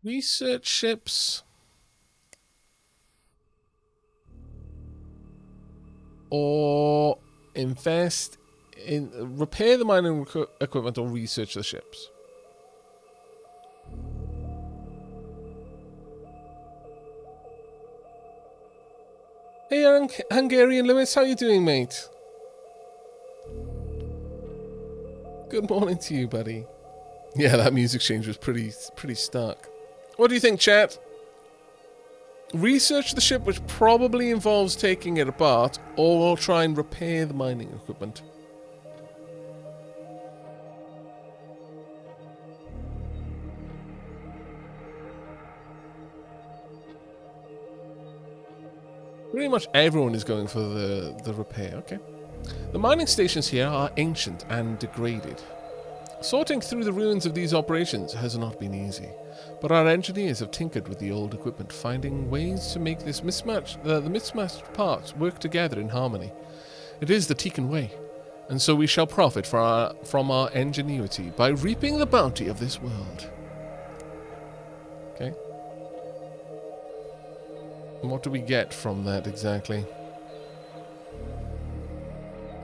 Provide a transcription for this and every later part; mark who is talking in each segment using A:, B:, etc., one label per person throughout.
A: Research ships. Or invest in... repair the mining equipment or research the ships. Hey, Hungarian Lewis, how you doing, mate? Good morning to you, buddy. Yeah, that music change was pretty stark. What do you think, chat? Research the ship, which probably involves taking it apart, or we'll try and repair the mining equipment. Pretty much everyone is going for the repair, okay. The mining stations here are ancient and degraded. Sorting through the ruins of these operations has not been easy, but our engineers have tinkered with the old equipment, finding ways to make the mismatched parts work together in harmony. It is the Tekken way, and so we shall profit from our ingenuity by reaping the bounty of this world. Okay. And what do we get from that exactly?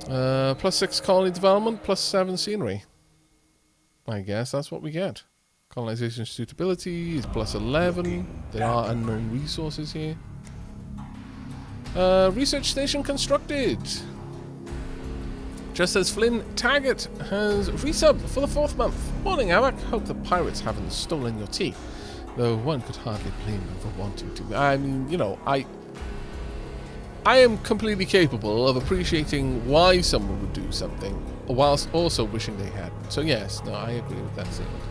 A: +6 colony development, +7 scenery. I guess that's what we get. Colonization suitability is +11. There are unknown resources here. Research station constructed. Just as Flynn Taggart has resubbed for the 4th month. Morning, Aavak. Hope the pirates haven't stolen your tea. Though one could hardly blame them for wanting to. I mean, you know, I am completely capable of appreciating why someone would do something, whilst also wishing they hadn't. So yes, no, I agree with that statement.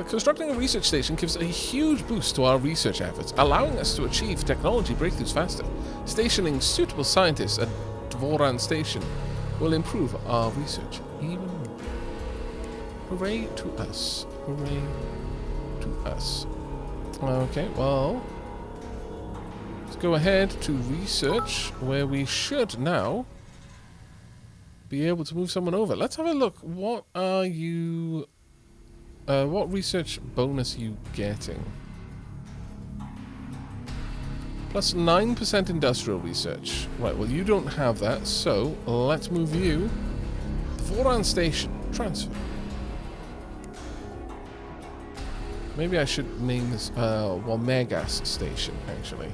A: Constructing a research station gives a huge boost to our research efforts, allowing us to achieve technology breakthroughs faster. Stationing suitable scientists at Dvoran Station will improve our research even more. Hooray to us. Hooray to us. Okay, well, let's go ahead to research, where we should now be able to move someone over. Let's have a look. What are you... what research bonus are you getting? +9% industrial research. Right, well, you don't have that, so let's move you. Dvoran Station. Transfer. Maybe I should name this Womegas Station, actually.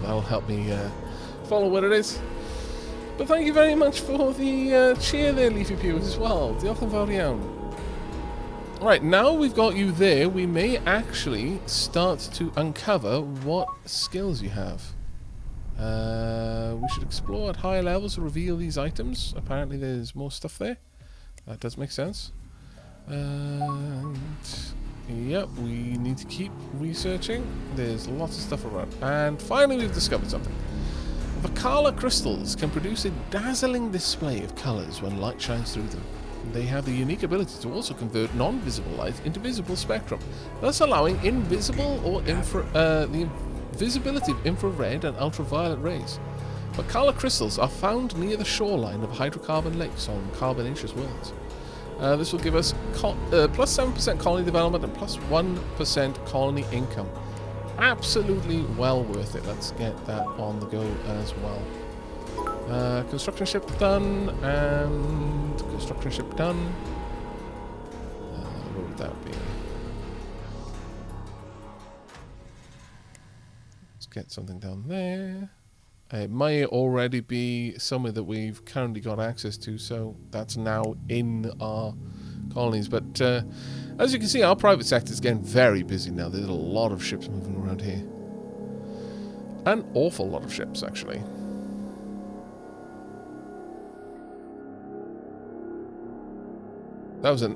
A: That'll help me follow what it is. But thank you very much for the cheer there, Leafy Pew, as well. Diolch yn fawr iawn. Right, now we've got you there, we may actually start to uncover what skills you have. We should explore at higher levels to reveal these items. Apparently there's more stuff there. That does make sense. And yep, we need to keep researching. There's lots of stuff around. And finally we've discovered something. Vakala crystals can produce a dazzling display of colors when light shines through them. They have the unique ability to also convert non-visible light into visible spectrum, thus allowing invisible or the visibility of infrared and ultraviolet rays. Vakala crystals are found near the shoreline of hydrocarbon lakes on carbonaceous worlds. This will give us +7% colony development and +1% colony income. Absolutely well worth it. Let's get that on the go as well. Construction ship done, and construction ship done. Where would that be? Let's get something down there. It may already be somewhere that we've currently got access to, so that's now in our colonies. But as you can see, our private sector is getting very busy now. There's a lot of ships moving around here. An awful lot of ships, actually. That was a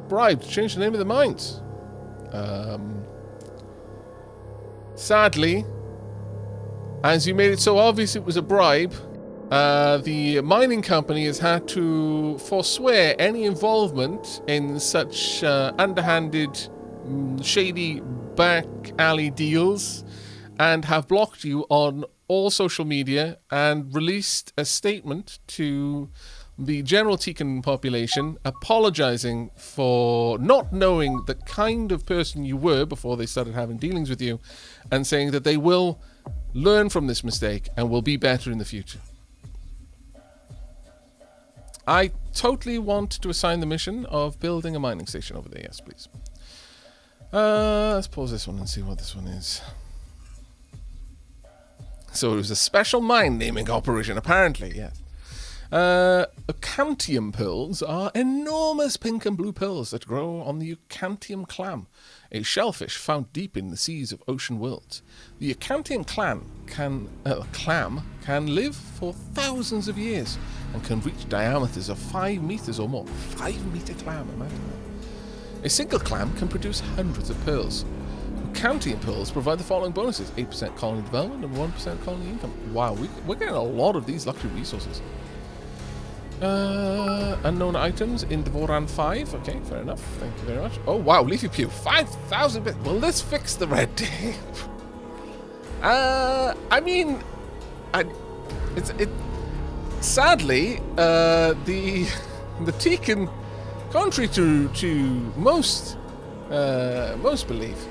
A: bribe to change the name of the mines. Sadly, as you made it so obvious it was a bribe, The mining company has had to forswear any involvement in such underhanded, shady back alley deals and have blocked you on all social media and released a statement to the general Tekken population apologizing for not knowing the kind of person you were before they started having dealings with you, and saying that they will learn from this mistake and will be better in the future. I totally want to assign the mission of building a mining station over there. Yes, please. Let's pause this one and see what this one is. So it was a special mine naming operation, apparently, yes. Eucantium pearls are enormous pink and blue pearls that grow on the Eucantium clam, a shellfish found deep in the seas of ocean worlds. The Eucantium clam can live for thousands of years and can reach diameters of 5 meters or more. 5-meter clam, imagine that. A single clam can produce hundreds of pearls. Eucantium pearls provide the following bonuses: 8% colony development and 1% colony income. Wow, we're getting a lot of these luxury resources. Unknown items in Dvoran 5. Okay, fair enough. Thank you very much. Oh, wow, Leafy Pew. 5,000 bits. Will this fix the red tape? I mean, sadly, the Tekken, contrary to most belief,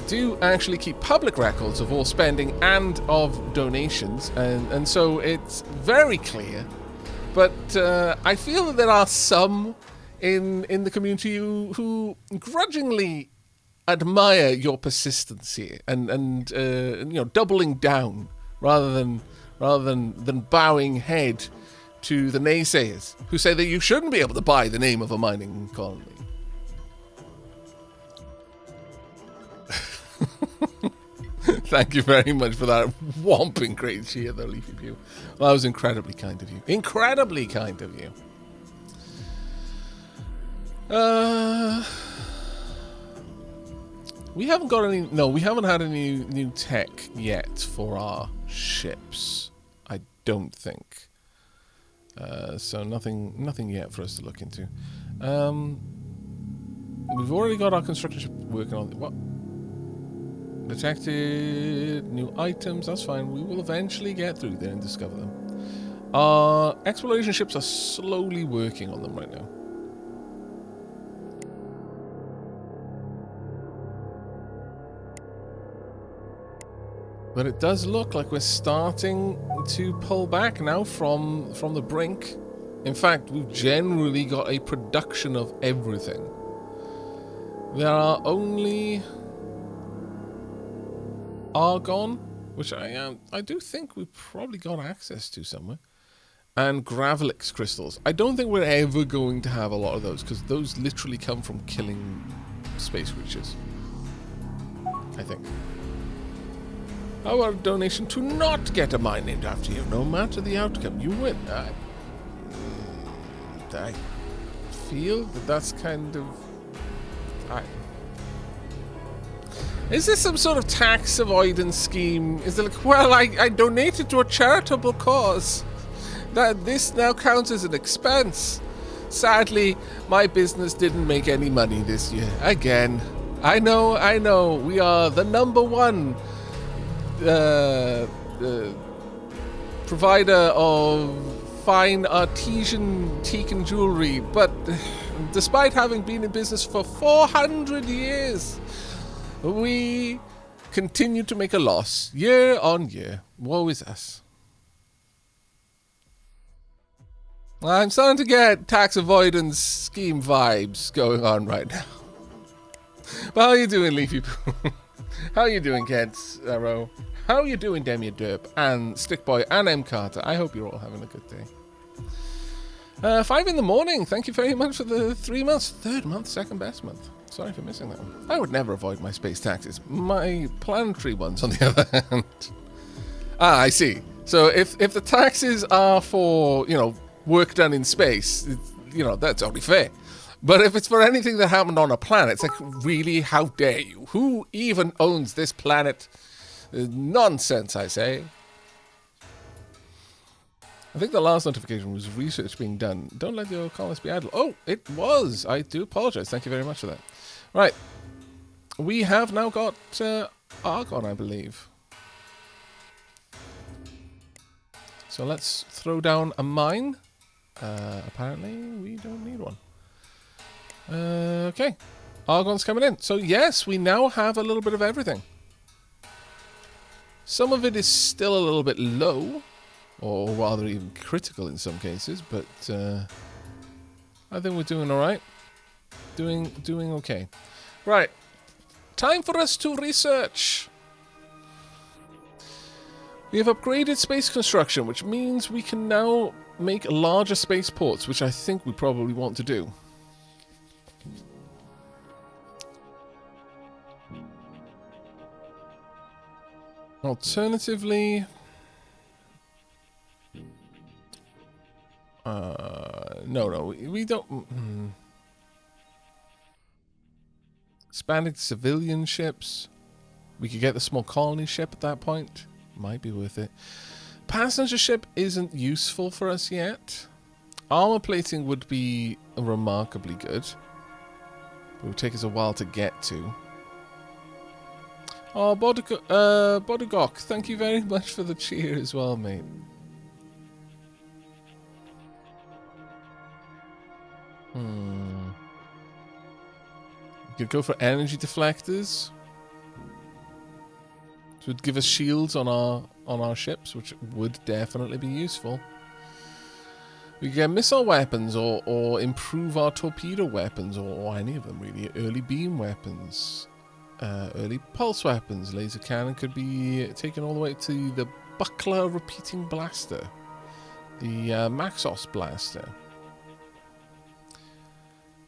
A: do actually keep public records of all spending and of donations, and so it's very clear. But I feel that there are some in the community who grudgingly admire your persistence here and you know, doubling down rather than bowing head to the naysayers who say that you shouldn't be able to buy the name of a mining colony. Thank you very much for that whomping great cheer, though, Leafy Pew. Well, that was incredibly kind of you. Incredibly kind of you. We haven't got any... No, we haven't had any new tech yet for our ships. I don't think. So nothing yet for us to look into. We've already got our construction ship working on... What? Detected new items, that's fine. We will eventually get through there and discover them. Our exploration ships are slowly working on them right now. But it does look like we're starting to pull back now from the brink. In fact, we've generally got a production of everything. There are only... argon, which I do think we probably got access to somewhere, and Gravelix crystals. I don't think we're ever going to have a lot of those, because those literally come from killing space creatures, I think. Our donation to not get a mine named after you, no matter the outcome. You win. I feel that that's kind of... Is this some sort of tax avoidance scheme? Is it like, well, I donated to a charitable cause, that this now counts as an expense? Sadly, my business didn't make any money this year. Again. I know. We are the #1 provider of fine artisan Tekken jewelry, but despite having been in business for 400 years... we continue to make a loss year on year. Woe is us. I'm starting to get tax avoidance scheme vibes going on right now. But how are you doing, Leafy Poo? How are you doing, Kent Arrow? How are you doing, Demia Derp and Stickboy and M Carter? I hope you're all having a good day. 5 in the morning. Thank you very much for the 3 months. 3rd month, 2nd best month. Sorry for missing that one. I would never avoid my space taxes. My planetary ones, on the other hand. Ah, I see. So if the taxes are for, you know, work done in space, you know, that's only fair. But if it's for anything that happened on a planet, it's like, really, how dare you? Who even owns this planet? Nonsense, I say. I think the last notification was research being done. Don't let your colonists be idle. Oh, it was. I do apologize. Thank you very much for that. Right. We have now got Argon, I believe. So let's throw down a mine. Apparently, we don't need one. Okay. Argon's coming in. So yes, we now have a little bit of everything. Some of it is still a little bit low. Or rather even critical in some cases, but I think we're doing alright. Doing okay. Right. Time for us to research. We have upgraded space construction, which means we can now make larger spaceports, which I think we probably want to do. Alternatively... no, we don't... Expanding civilian ships. We could get the small colony ship at that point. Might be worth it. Passenger ship isn't useful for us yet. Armor plating would be remarkably good. But it would take us a while to get to. Oh, Bodogok, thank you very much for the cheer as well, mate. We could go for energy deflectors. Which would give us shields on our ships, which would definitely be useful. We could get missile weapons or improve our torpedo weapons or any of them really. Early beam weapons. Early pulse weapons. Laser cannon could be taken all the way to the Buckler repeating blaster. The Maxos blaster.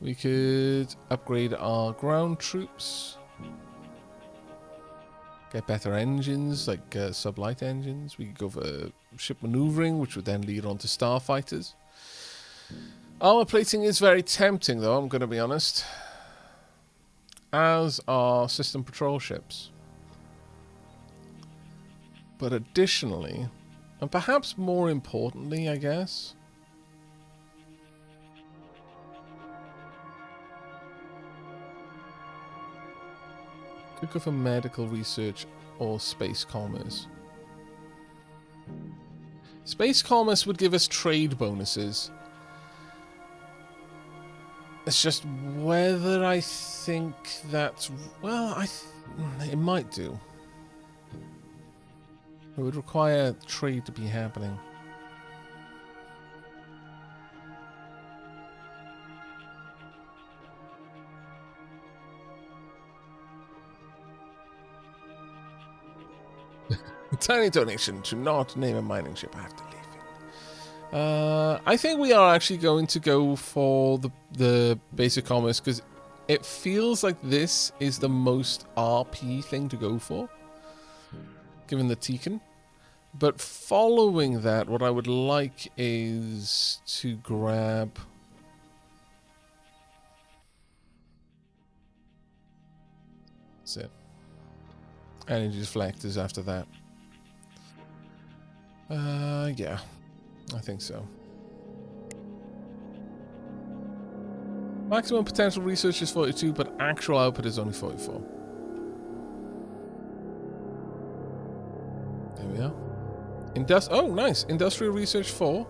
A: We could upgrade our ground troops. Get better engines, like sublight engines. We could go for ship maneuvering, which would then lead on to starfighters. Armor plating is very tempting, though, I'm going to be honest. As are system patrol ships. But additionally, and perhaps more importantly, I guess... could go for medical research or space commerce. Space commerce would give us trade bonuses. It's just whether I think that's... well, it might do. It would require trade to be happening. A tiny donation to not name a mining ship after leaving. I think we are actually going to go for the basic commerce because it feels like this is the most RP thing to go for, given the Tekken. But following that, what I would like is to grab... that's it. Energy deflectors after that. Yeah, I think so. Maximum potential research is 42, but actual output is only 44. There we are. Oh, nice. Industrial research 4.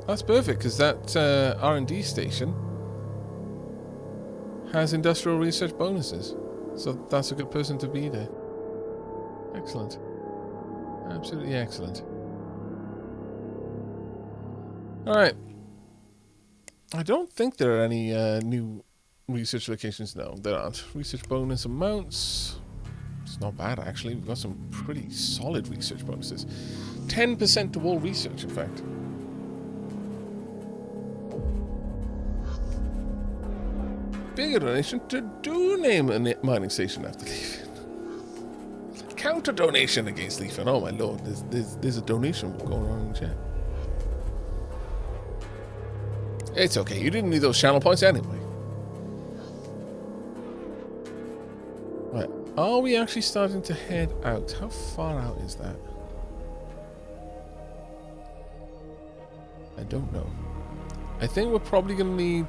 A: That's perfect, because that R&D station has industrial research bonuses. So that's a good person to be there. Excellent. Absolutely excellent. Alright. I don't think there are any new research locations. No, there aren't. Research bonus amounts. It's not bad, actually. We've got some pretty solid research bonuses. 10% to all research, in fact. Bigger donation to do name a mining station after leaving. Counter donation against leaving. Oh my lord, there's a donation going on in the chat. It's okay, you didn't need those channel points anyway. Right, are we actually starting to head out? How far out is that? I don't know. I think we're probably going to need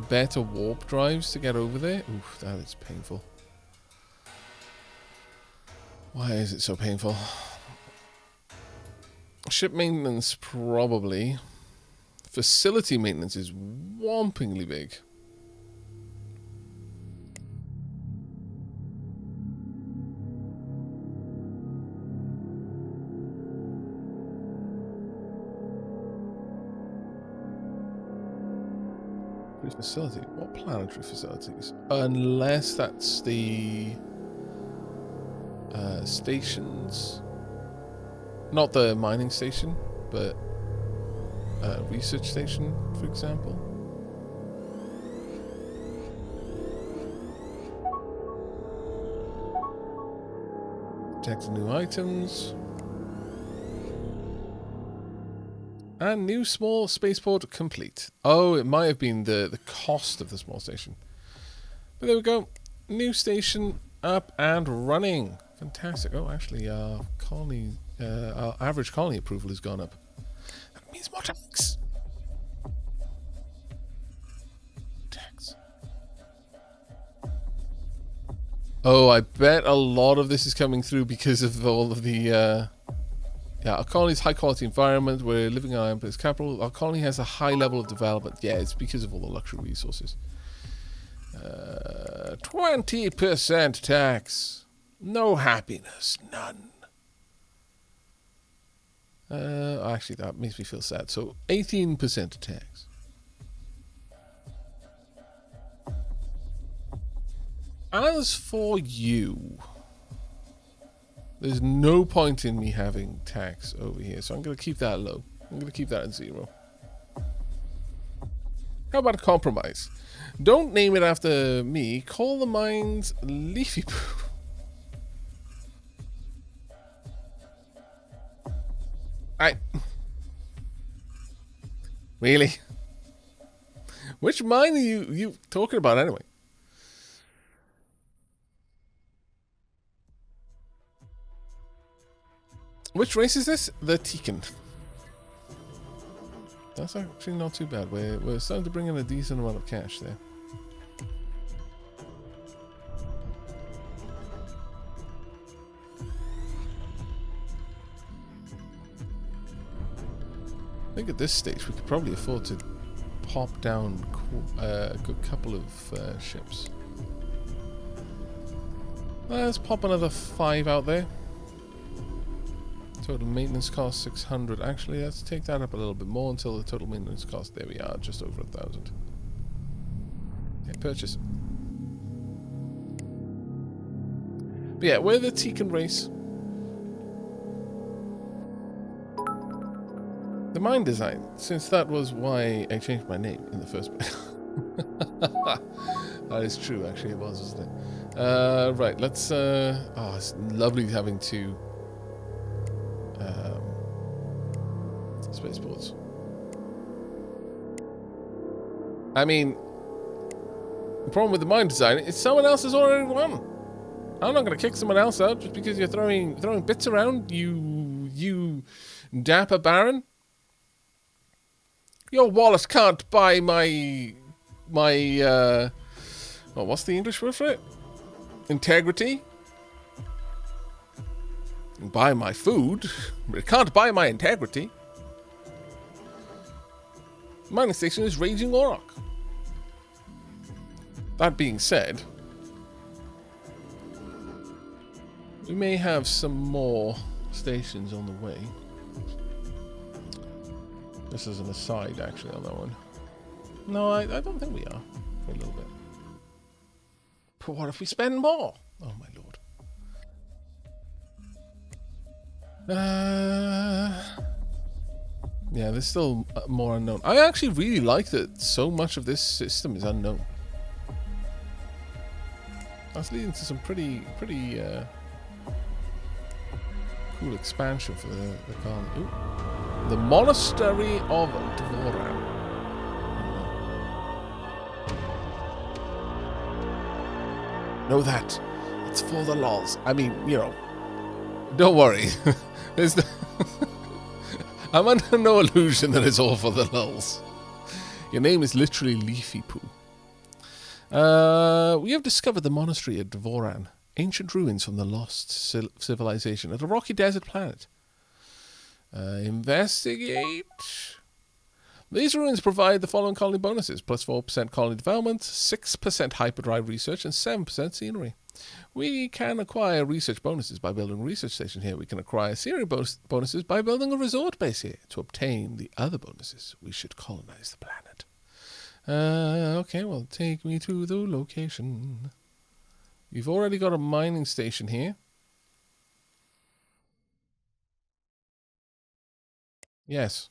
A: better warp drives to get over there. Oof, that is painful. Why is it so painful? Ship maintenance, probably. Facility maintenance is whompingly big. Facility? What planetary facilities? Unless that's the stations. Not the mining station, but research station, for example. Detect new items. And new small spaceport complete. Oh, it might have been the cost of the small station. But there we go. New station up and running. Fantastic. Oh, actually, our average colony approval has gone up. That means more tax. Tax. Oh, I bet a lot of this is coming through because of all of the... Yeah, our colony's high quality environment. We're living in our empire's capital. Our colony has a high level of development. Yeah, it's because of all the luxury resources. 20% tax. No happiness. None. Actually, that makes me feel sad. So, 18% tax. As for you... There's no point in me having tax over here, so I'm going to keep that low. I'm going to keep that at 0. How about a compromise? Don't name it after me. Call the mines Leafy Poo. Really? Which mine are you talking about anyway? Which race is this? The Tekin. That's actually not too bad. We're starting to bring in a decent amount of cash there. I think at this stage we could probably afford to pop down a good couple of ships. Let's pop another 5 out there. Total maintenance cost 600. Actually, let's take that up a little bit more until the total maintenance cost. There we are, just over 1,000. Okay, purchase. But yeah, we're the Tekin race. The mine design, since that was why I changed my name in the first place. That is true, actually, it was, wasn't it? Right, let's... oh, it's lovely having two spaceports. I mean, the problem with the mine design is someone else has already won. I'm not going to kick someone else out just because you're throwing bits around, you dapper baron. Your wallet can't buy my well, what's the English word for it? Integrity. You can buy my food, but it can't buy my integrity. Mining station is Raging Auroch. That being said, we may have some more stations on the way. This is an aside, actually, on that one. No, I don't think we are, for a little bit. But what if we spend more? Oh, my lord. Yeah, there's still more unknown. I actually really like that so much of this system is unknown. That's leading to some pretty cool expansion for the colony. Ooh. The Monastery of Dvoran. Know that. It's for the lols. I mean, you know, don't worry. There's the I'm under no illusion that it's all for the lulz. Your name is literally Leafy Poo. We have discovered the monastery at Dvoran, ancient ruins from the lost civilization at a rocky desert planet. Investigate. These ruins provide the following colony bonuses: plus 4% colony development, 6% hyperdrive research, and 7% scenery. We can acquire research bonuses by building a research station here. We can acquire scenery bonuses by building a resort base here. To obtain the other bonuses, we should colonize the planet. Okay, well, take me to the location. You've already got a mining station here. Yes.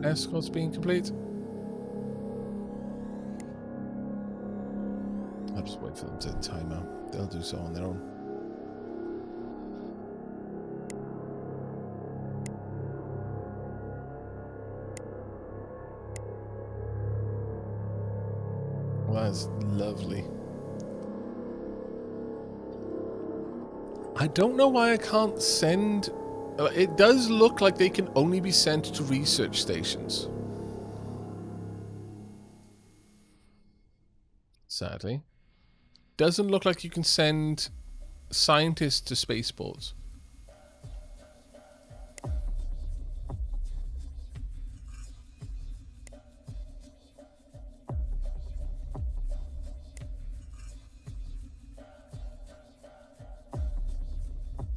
A: Escorts being complete. I'll just wait for them to time out. They'll do so on their own. Well, that's lovely. I don't know why I can't send... It does look like they can only be sent to research stations. Sadly. Doesn't look like you can send scientists to spaceports.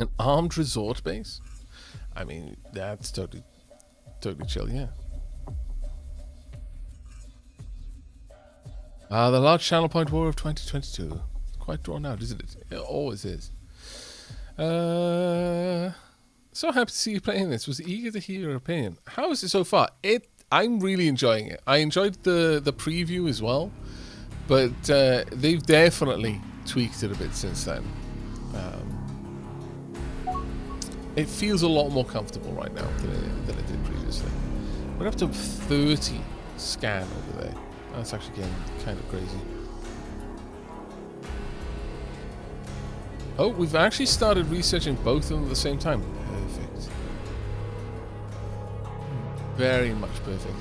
A: An armed resort base? I mean, that's totally chill, yeah. The large channel point war of 2022. Quite drawn out, isn't it? It always is. So happy to see you playing this. Was eager to hear your opinion. How is it so far? I'm really enjoying it. I enjoyed the preview as well, but they've definitely tweaked it a bit since then. It feels a lot more comfortable right now than it did previously. We're up to 30 scan over there. That's actually getting kind of crazy. Oh, we've actually started researching both of them at the same time. Perfect. Very much perfect.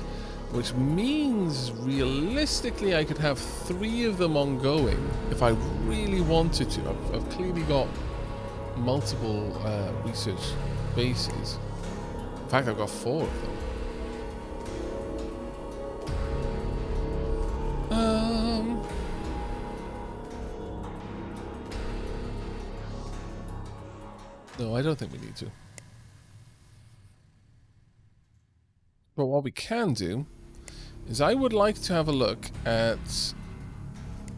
A: Which means, realistically, I could have 3 of them ongoing if I really wanted to. I've clearly got multiple research bases. In fact, I've got 4 of them. No, I don't think we need to. But what we can do is I would like to have a look at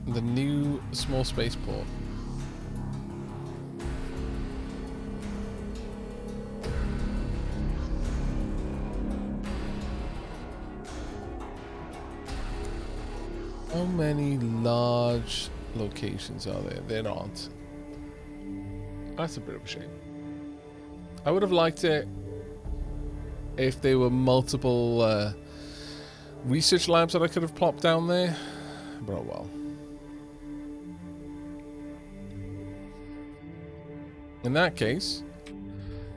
A: the new small spaceport. How many large locations are there? There aren't. That's a bit of a shame. I would have liked it if there were multiple research labs that I could have plopped down there. But oh well. In that case,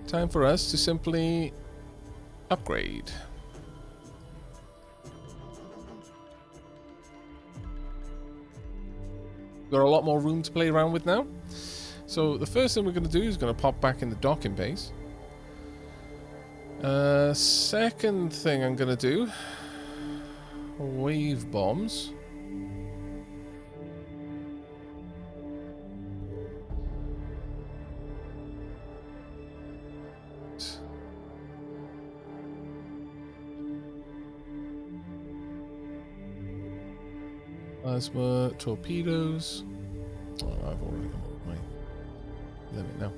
A: time for us to simply upgrade. Got a lot more room to play around with now. So the first thing we're going to do is going to pop back in the docking base. Second thing I'm going to do, wave bombs. Plasma torpedoes. Oh, I've already got my limit now.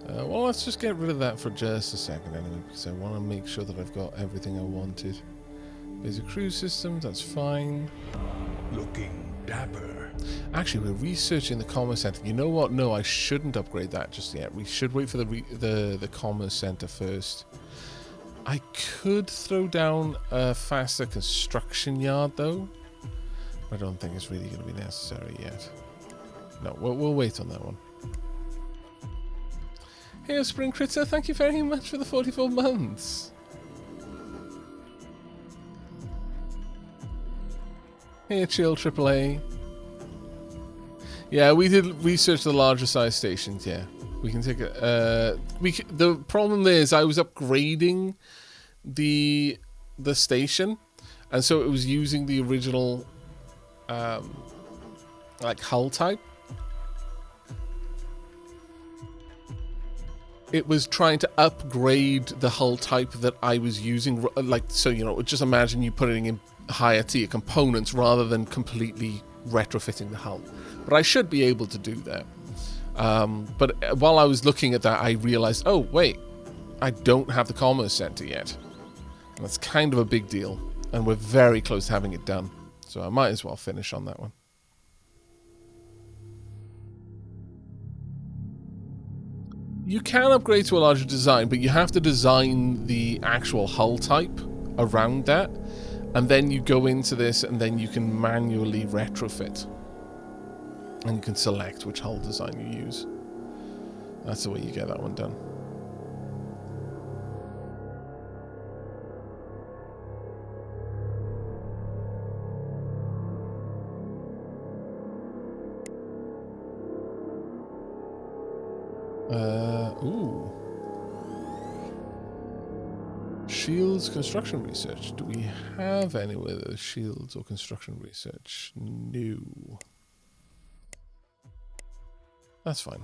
A: Well, let's just get rid of that for just a second anyway, because I want to make sure that I've got everything I wanted. Basic crew systems, that's fine.
B: Looking dapper.
A: Actually, we're researching the commerce center. You know what? No, I shouldn't upgrade that just yet. We should wait for the commerce center first. I could throw down a faster construction yard though. I don't think it's really going to be necessary yet. No, we'll wait on that one. Hey, Spring Critter, thank you very much for the 44 months. Hey, Chill AAA. Yeah, we did research the larger size stations, yeah. We can take a... the problem there is I was upgrading the station, and so it was using the original like hull type. It was trying to upgrade the hull type that I was using, like, so, you know, just imagine you putting in higher tier components rather than completely retrofitting the hull. But I should be able to do that. But while I was looking at that, I realized, oh, wait, I don't have the Commerce Center yet. And that's kind of a big deal. And we're very close to having it done. So I might as well finish on that one. You can upgrade to a larger design, but you have to design the actual hull type around that. And then you go into this and then you can manually retrofit. And you can select which hull design you use. That's the way you get that one done. Ooh. Shields construction research. Do we have anywhere there's shields or construction research? No. That's fine.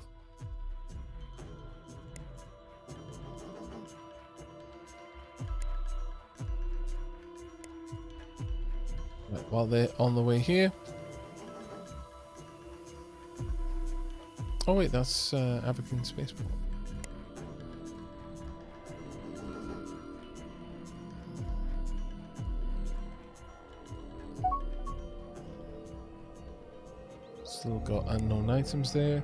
A: Right, while they're on the way here. Oh wait, that's Aavak Spaceport. Still got unknown items there.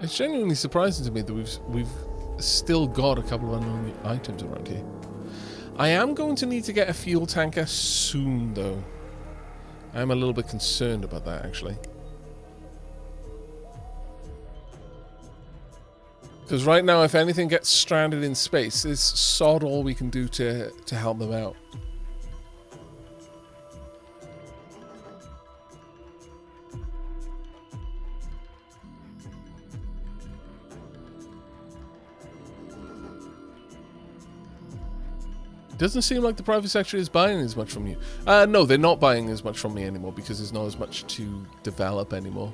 A: It's genuinely surprising to me that we've still got a couple of unknown items around here. I am going to need to get a fuel tanker soon, though. I'm a little bit concerned about that, actually. Because right now, if anything gets stranded in space, there's sod all we can do to help them out. Doesn't seem like the private sector is buying as much from you. No, they're not buying as much from me anymore because there's not as much to develop anymore.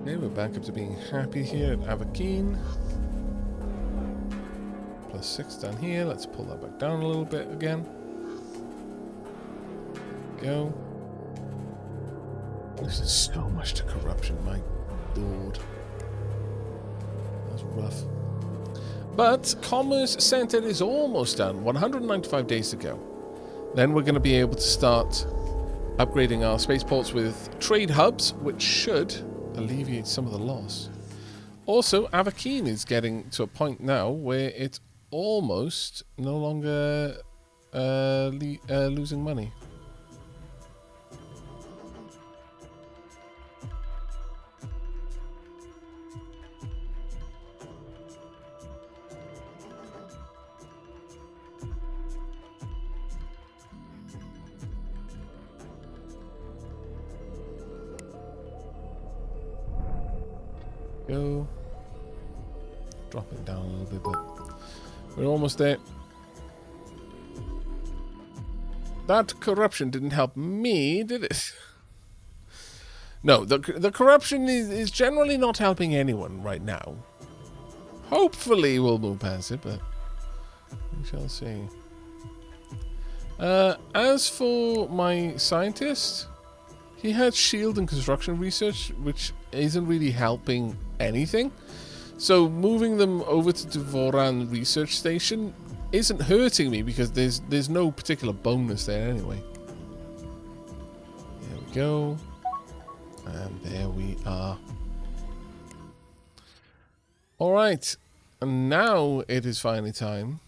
A: Okay, we're back up to being happy here at Aavak. +6 down here. Let's pull that back down a little bit again. Go. This is so much to corruption, my lord. That's rough. But Commerce Center is almost done. 195 days to go. Then we're going to be able to start upgrading our spaceports with trade hubs, which should alleviate some of the loss. Also, Aavak is getting to a point now where it's almost no longer losing money. Go. Dropping down a little bit, but we're almost there. That corruption didn't help me, did it? No, the corruption is generally not helping anyone right now. Hopefully we'll move past it, but we shall see. As for my scientist, he had shield and construction research, which isn't really helping anything. So moving them over to Dvoran Research Station isn't hurting me because there's no particular bonus there anyway. There we go. And there we are. Alright, and now it is finally time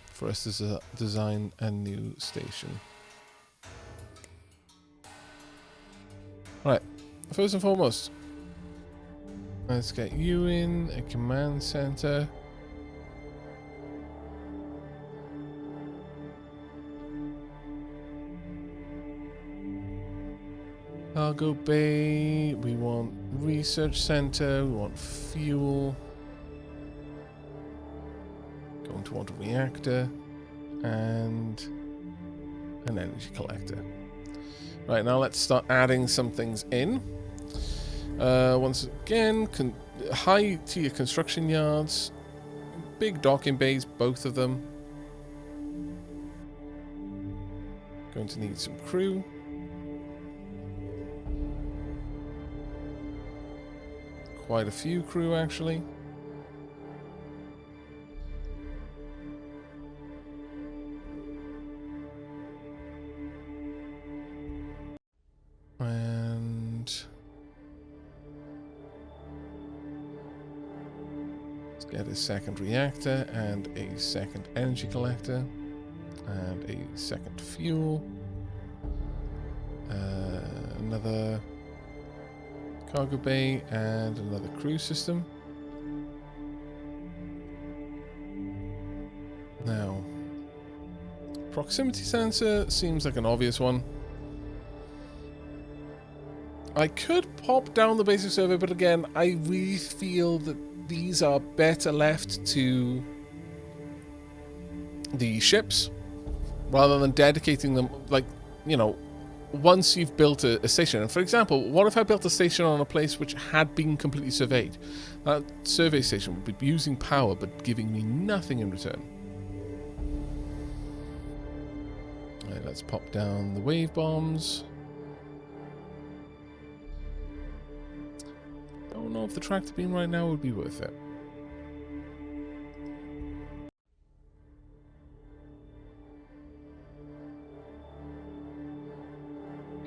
A: for us to design a new station. Right, first and foremost, let's get you in a command center. Cargo bay, we want research center, we want fuel. Going to want a reactor and an energy collector. Right, now let's start adding some things in. Once again, high tier construction yards, big docking bays, both of them. Going to need some crew. Quite a few crew, actually. And let's get a second reactor and a second energy collector and a second fuel. Another cargo bay and another crew system. Now, proximity sensor seems like an obvious one. I could pop down the basic survey, but again, I really feel that these are better left to the ships rather than dedicating them, like, you know, once you've built a station. And for example, what if I built a station on a place which had been completely surveyed? That survey station would be using power but giving me nothing in return. Alright, let's pop down the wave bombs. Don't know if the tractor beam right now would be worth it.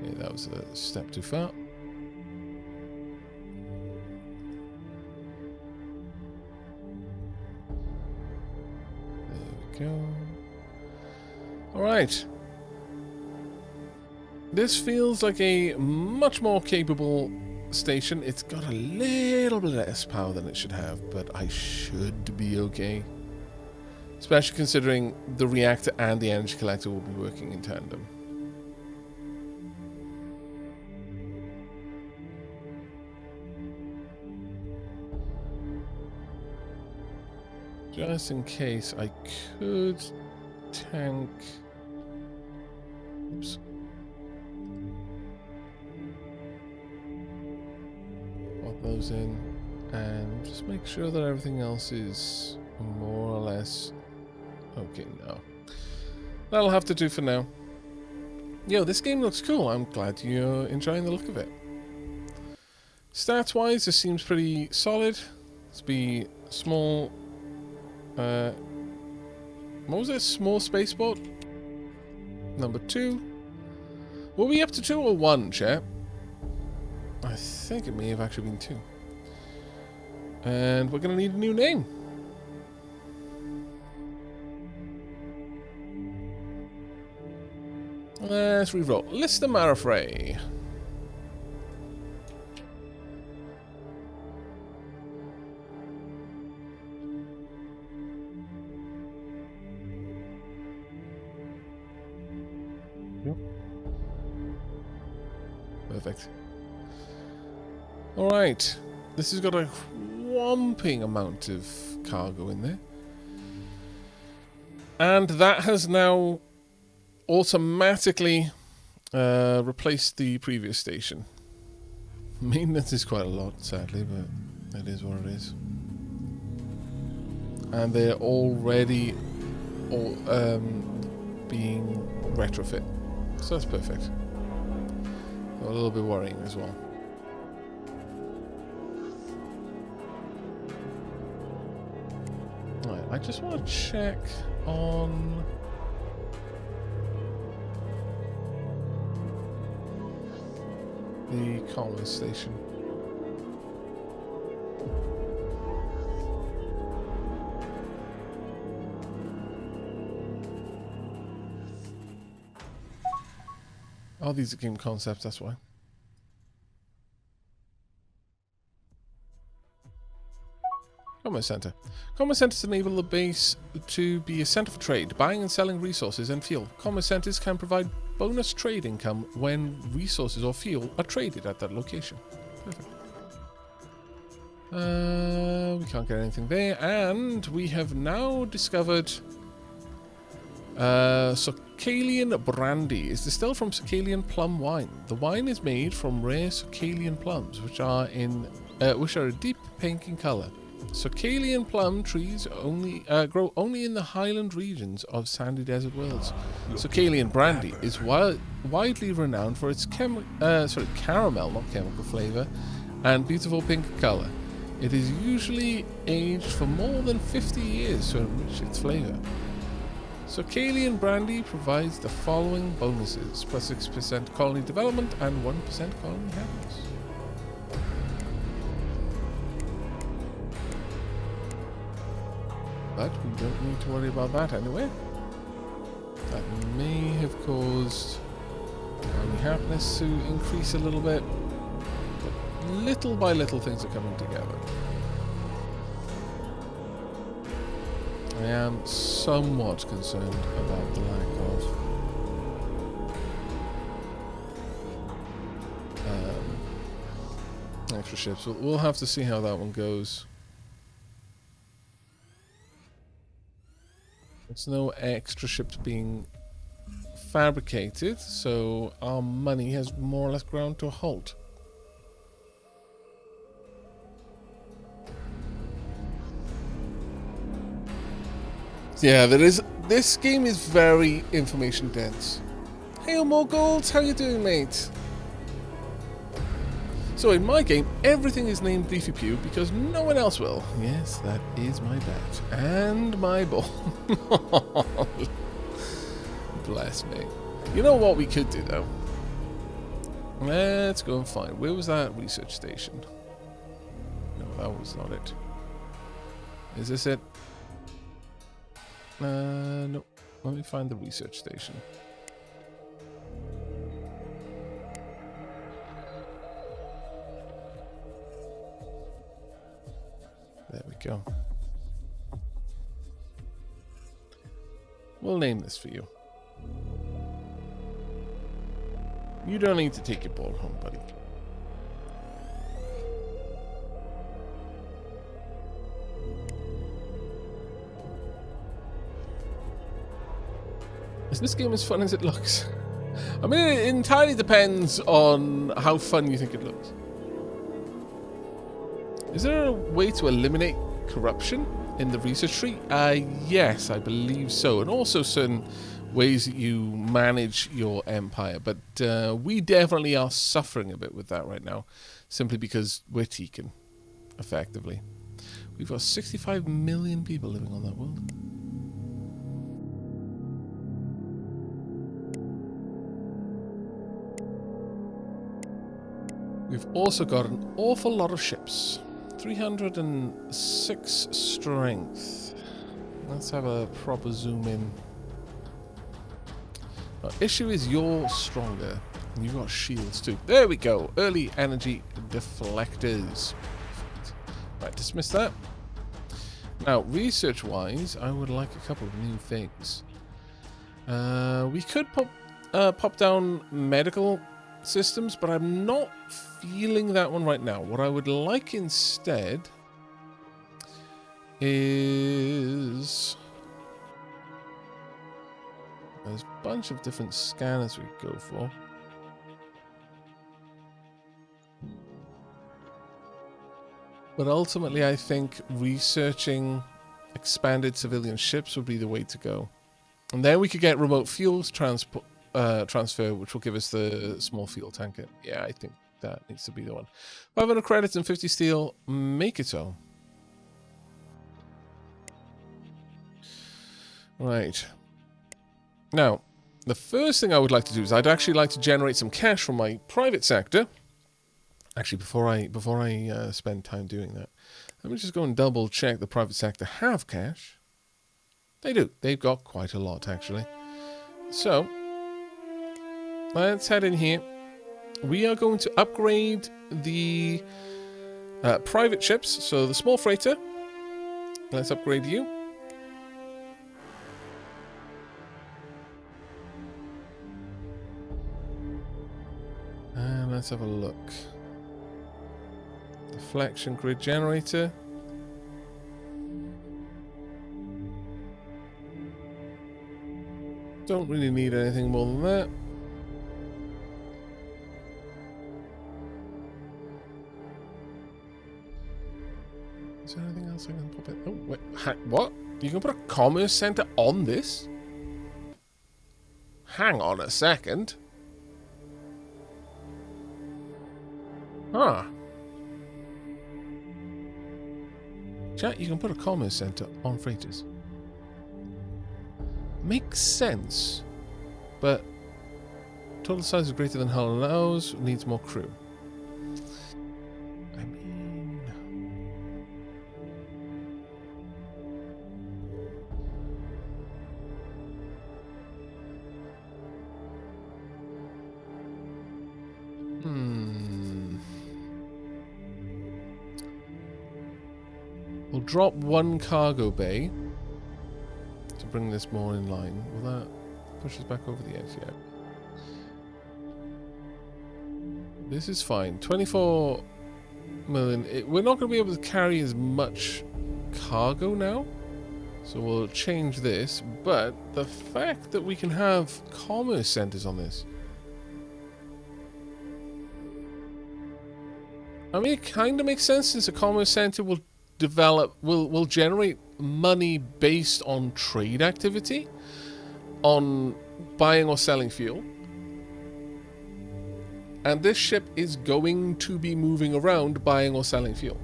A: Okay, that was a step too far. There we go. Alright. This feels like a much more capable station. It's got a little bit less power than it should have, but I should be okay. Especially considering the reactor and the energy collector will be working in tandem. Just in case, I could tank... Oops. Pop those in and just make sure that everything else is more or less okay now. That'll have to do for now. Yo, this game looks cool. I'm glad you're enjoying the look of it. Stats wise, this seems pretty solid. Let's be small. What was it? Small spaceport? Number 2. Were we up to 2 or 1, chat? I think it may have actually been 2. And we're going to need a new name. Let's reroll. Lister Marifray. Perfect. Alright. This has got a whomping amount of cargo in there. And that has now automatically replaced the previous station. Maintenance is quite a lot, sadly, but it is what it is. And they're already all being retrofit. So that's perfect. A little bit worrying as well. Alright, I just want to check on... the commerce station. Oh, these are game concepts, that's why. Commerce Center. Commerce centers enable the base to be a center for trade, buying and selling resources and fuel. Commerce centers can provide bonus trade income when resources or fuel are traded at that location. Perfect. We can't get anything there, and we have now discovered Socalian brandy is distilled from Socalian plum wine. The wine is made from rare Socalian plums, which are a deep pink in color. Socalian plum trees grow only in the highland regions of sandy desert worlds. Socalian brandy is widely renowned for its caramel, not chemical flavor, and beautiful pink color. It is usually aged for more than 50 years to enrich its flavor. Socalian brandy provides the following bonuses: plus 6% colony development and 1% colony happiness. But we don't need to worry about that anyway. That may have caused colony happiness to increase a little bit, but little by little things are coming together. I am somewhat concerned about the lack of extra ships. We'll have to see how that one goes. There's no extra ships being fabricated, so our money has more or less ground to a halt. Yeah, this game is very information dense. Hey, more golds, how you doing, mate? So in my game, everything is named Beefy Pew because no one else will. Yes, that is my bet. And my ball. Bless me. You know what we could do, though? Let's go and find. Where was that research station? No, that was not it. Is this it? No. Let me find the research station. There we go. We'll name this for you. You don't need to take your ball home, buddy. Is this game as fun as it looks? I mean, it entirely depends on how fun you think it looks. Is there a way to eliminate corruption in the research tree? Yes, I believe so. And also certain ways that you manage your empire. But we definitely are suffering a bit with that right now, simply because we're Tekken, effectively. We've got 65 million people living on that world. We've also got an awful lot of ships. 306 strength. Let's have a proper zoom in. Our issue is you're stronger. And you've got shields too. There we go. Early energy deflectors. Right, dismiss that. Now, research-wise, I would like a couple of new things. We could pop down medical systems, but I'm not feeling that one right now. What I would like instead is there's a bunch of different scanners we could go for. But ultimately, I think researching expanded civilian ships would be the way to go. And then we could get remote fuels transfer, which will give us the small fuel tanker. Yeah, I think that needs to be the one. 500 credits and 50 steel. Make it so. Right. Now, the first thing I would like to do is I'd actually like to generate some cash from my private sector. Actually, before I spend time doing that, let me just go and double check the private sector have cash. They do. They've got quite a lot, actually. So, let's head in here. We are going to upgrade the private ships. So, the small freighter. Let's upgrade you. And let's have a look. Deflection grid generator. Don't really need anything more than that. Is there anything else I can pop in? Oh, wait. What? You can put a commerce center on this? Hang on a second. Huh. Chat, you can put a commerce center on freighters. Makes sense. But total size is greater than hull allows, needs more crew. I mean... We'll drop one cargo bay to bring this more in line. Will that push us back over the edge? Yeah. This is fine. 24 million. We're not going to be able to carry as much cargo now. So we'll change this. But the fact that we can have commerce centers on this. I mean, it kind of makes sense since a commerce center will will generate money based on trade activity, on buying or selling fuel. And this ship is going to be moving around buying or selling fuel.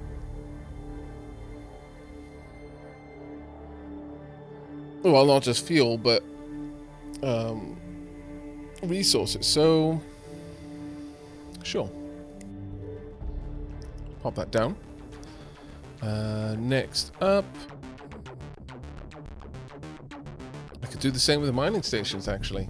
A: Well, not just fuel, but resources. So, sure. Pop that down. Next up, I could do the same with the mining stations, actually.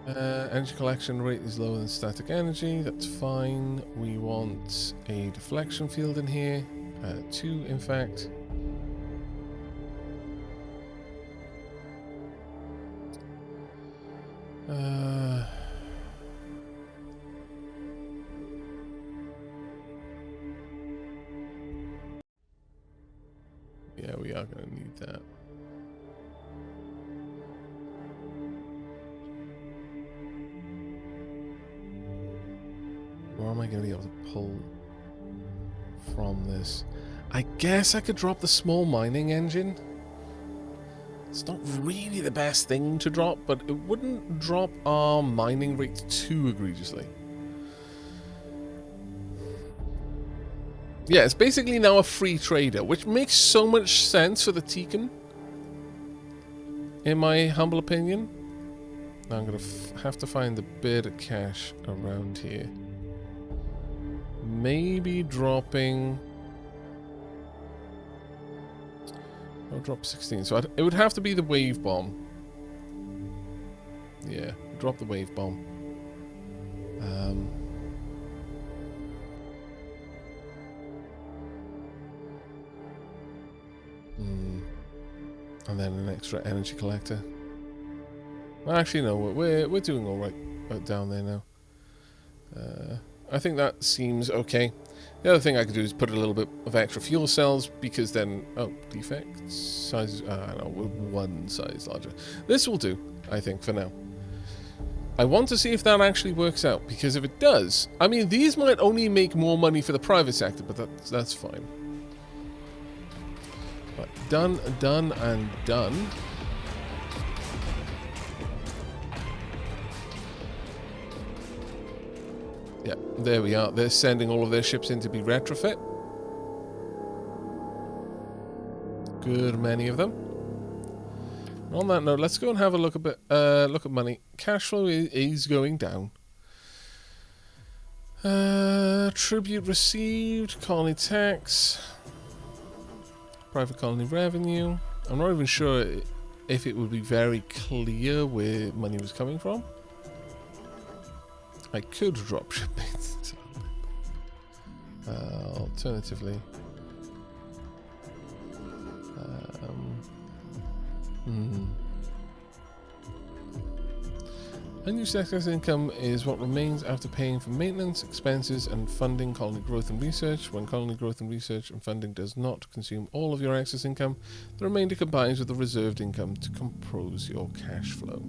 A: Energy collection rate is lower than static energy. That's fine. We want a deflection field in here. 2, in fact. Yeah, we are going to need that. Where am I going to be able to pull from this? I guess I could drop the small mining engine. It's not really the best thing to drop, but it wouldn't drop our mining rate too egregiously. Yeah, it's basically now a free trader, which makes so much sense for the Tekken, in my humble opinion. Now I'm going to have to find a bit of cash around here. Maybe dropping... I'll drop 16, so it would have to be the wave bomb. Yeah, drop the wave bomb. And then an extra energy collector. Well, actually, no, we're doing all right down there now. I think that seems okay. The other thing I could do is put a little bit of extra fuel cells, because then... Oh, defect size... no, we're one size larger. This will do, I think, for now. I want to see if that actually works out, because if it does... I mean, these might only make more money for the private sector, but that's fine. But done, done, and done. Yeah, there we are. They're sending all of their ships in to be retrofit. Good many of them. On that note, let's go and have a look at money. Cash flow is going down. Tribute received, colony tax, private colony revenue. I'm not even sure if it would be very clear where money was coming from. I could drop shipments. Alternatively, unused excess income is what remains after paying for maintenance, expenses, and funding colony growth and research. When colony growth and research and funding does not consume all of your excess income, the remainder combines with the reserved income to compose your cash flow.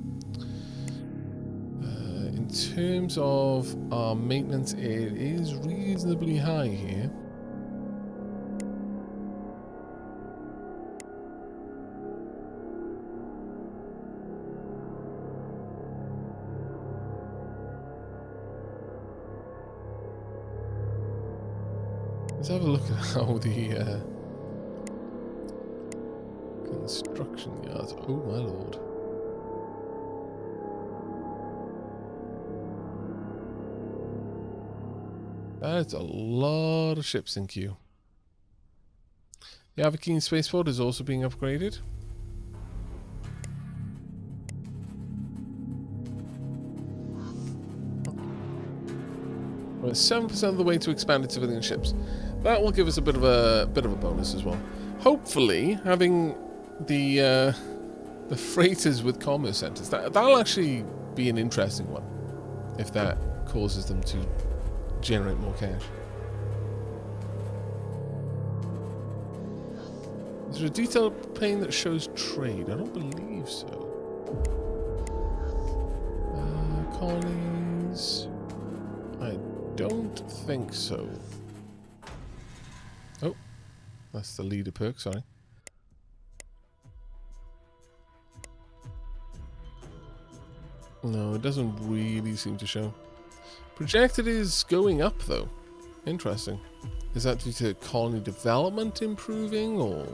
A: In terms of our maintenance, it is reasonably high here. Let's have a look at how the construction yards. Oh my lord. That's a lot of ships in queue. The Aavak spaceport is also being upgraded. We're 7% of the way to expanded civilian ships. That will give us a bit of a bonus as well. Hopefully, having the freighters with commerce centers, that'll actually be an interesting one. If that causes them to generate more cash. Is there a detailed pane that shows trade? I don't believe so. Colonies. I don't think so. Oh, that's the leader perk, sorry. No, it doesn't really seem to show. Projected is going up, though. Interesting. Is that due to colony development improving, or...?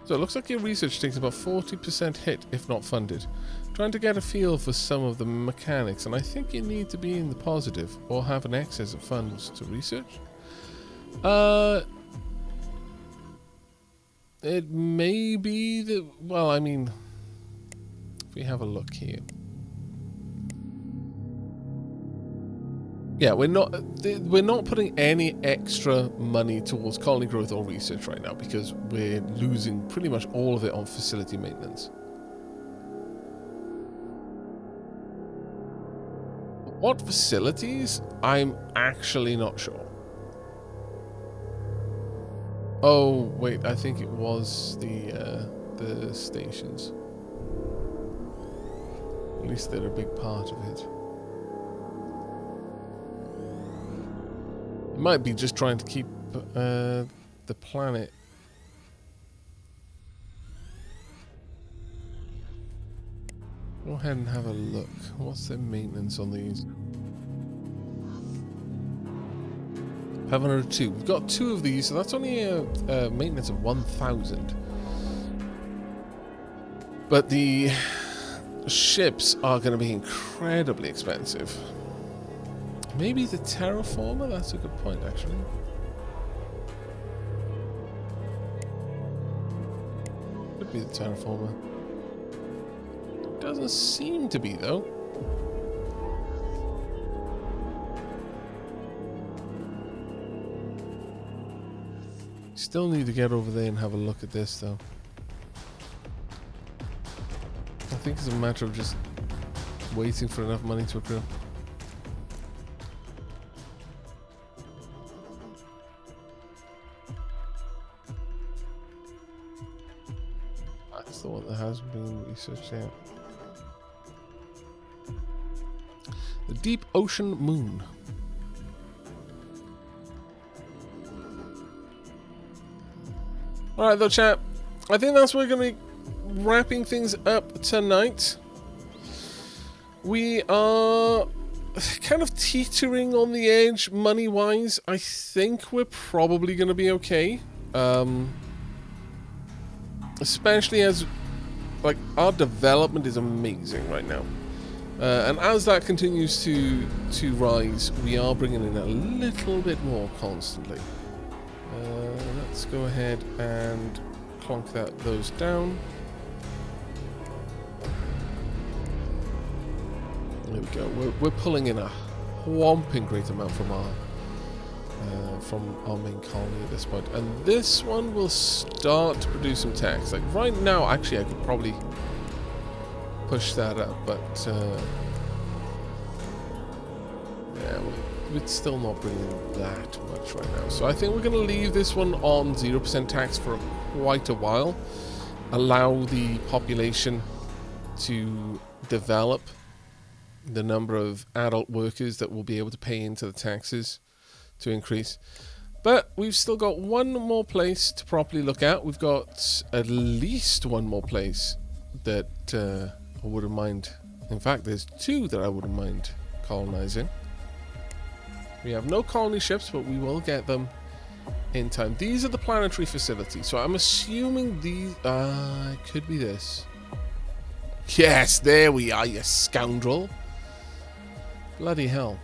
A: So it looks like your research takes about 40% hit, if not funded. Trying to get a feel for some of the mechanics, and I think you need to be in the positive, or have an excess of funds to research. It may be that, well, I mean, if we have a look here. Yeah, we're not putting any extra money towards colony growth or research right now because we're losing pretty much all of it on facility maintenance. What facilities? I'm actually not sure. Oh, wait, I think it was the stations. At least they're a big part of it. It might be just trying to keep the planet. Go ahead and have a look. What's their maintenance on these? 502. We've got 2 of these, so that's only a maintenance of 1,000. But the ships are going to be incredibly expensive. Maybe the terraformer? That's a good point, actually. Could be the terraformer. Doesn't seem to be, though. Still need to get over there and have a look at this, though. I think it's a matter of just waiting for enough money to accrue. That's the one that hasn't been researched yet. The Deep Ocean Moon. Alright though, chat. I think that's where we're going to be wrapping things up tonight. We are kind of teetering on the edge money-wise. I think we're probably going to be okay. Especially as, like, our development is amazing right now. And as that continues to rise, we are bringing in a little bit more constantly. Let's go ahead and clonk those down. There we go. We're pulling in a whomping great amount from our main colony at this point, and this one will start to produce some tax. Like right now, actually, I could probably push that up, but yeah, it's still not bringing that much right now. So I think we're going to leave this one on 0% tax for quite a while. Allow the population to develop, the number of adult workers that will be able to pay into the taxes to increase. But we've still got one more place to properly look at. We've got at least one more place that I wouldn't mind. In fact, there's two that I wouldn't mind colonizing. We have no colony ships, but we will get them in time. These are the planetary facilities, so I'm assuming these it could be this. Yes, there we are, you scoundrel. Bloody hell.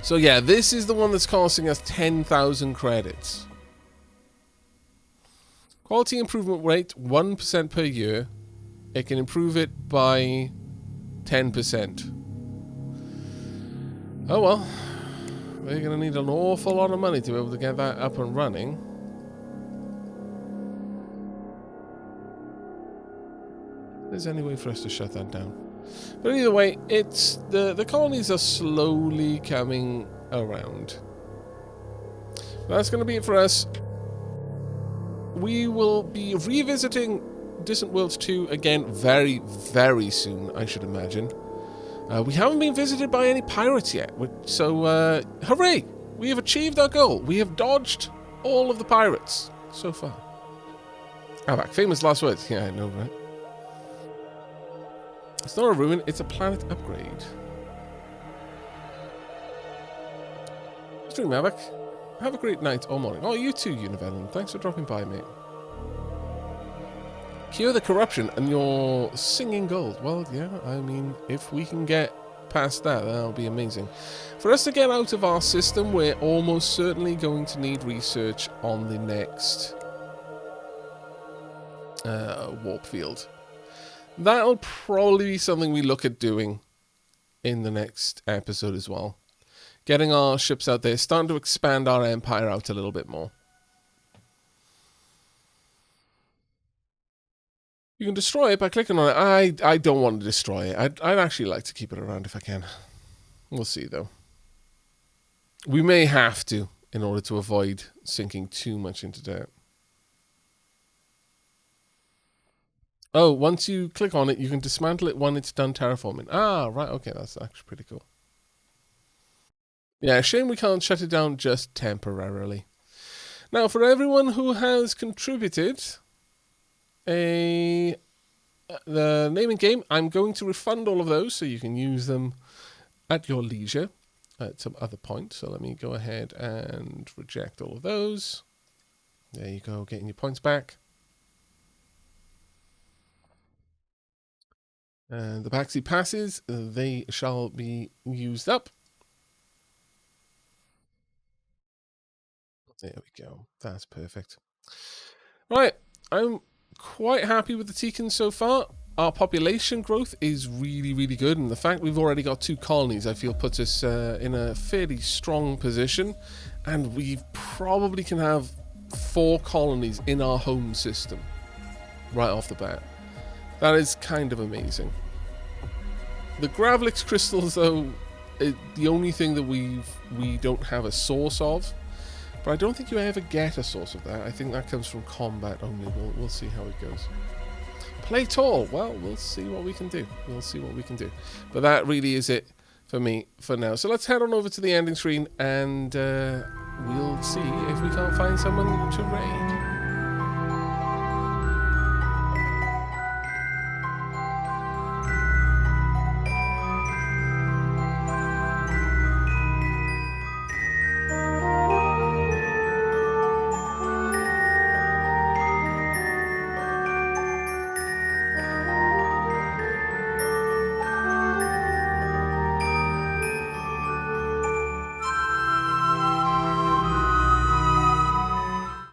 A: So yeah, this is the one that's costing us 10,000 credits. Quality improvement rate, 1% per year. It can improve it by 10%. Oh well. We're going to need an awful lot of money to be able to get that up and running. There's any way for us to shut that down. But either way, it's the colonies are slowly coming around. That's going to be it for us. We will be revisiting Distant Worlds 2 again very, very soon, I should imagine. We haven't been visited by any pirates yet, so hooray! We have achieved our goal. We have dodged all of the pirates so far. Aavak, famous last words. Yeah, I know, right? It's not a ruin, it's a planet upgrade. Stream Aavak. Have a great night or morning. Oh, you too, Univellan. Thanks for dropping by, mate. Cure the corruption and you're singing gold. Well, yeah, I mean, if we can get past that, that'll be amazing. For us to get out of our system, we're almost certainly going to need research on the next warp field. That'll probably be something we look at doing in the next episode as well. Getting our ships out there, starting to expand our empire out a little bit more. You can destroy it by clicking on it. I don't want to destroy it. I'd actually like to keep it around if I can. We'll see, though. We may have to in order to avoid sinking too much into debt. Oh, once you click on it, you can dismantle it when it's done terraforming. Ah, right. Okay, that's actually pretty cool. Yeah, shame we can't shut it down just temporarily. Now, for everyone who has contributed the name and game, I'm going to refund all of those so you can use them at your leisure at some other point. So let me go ahead and reject all of those. There you go, getting your points back. And the backseat passes, they shall be used up. There we go. That's perfect. Right, I'm quite happy with the Teekans so far. Our population growth is really, really good, and the fact we've already got 2 colonies, I feel, puts us in a fairly strong position, and we probably can have 4 colonies in our home system right off the bat. That is kind of amazing. The Gravelix crystals, though, the only thing that we don't have a source of. But I don't think you ever get a source of that. I think that comes from combat only. We'll see how it goes. Play tall. Well, we'll see what we can do. We'll see what we can do. But that really is it for me for now. So let's head on over to the ending screen and we'll see if we can't find someone to raid.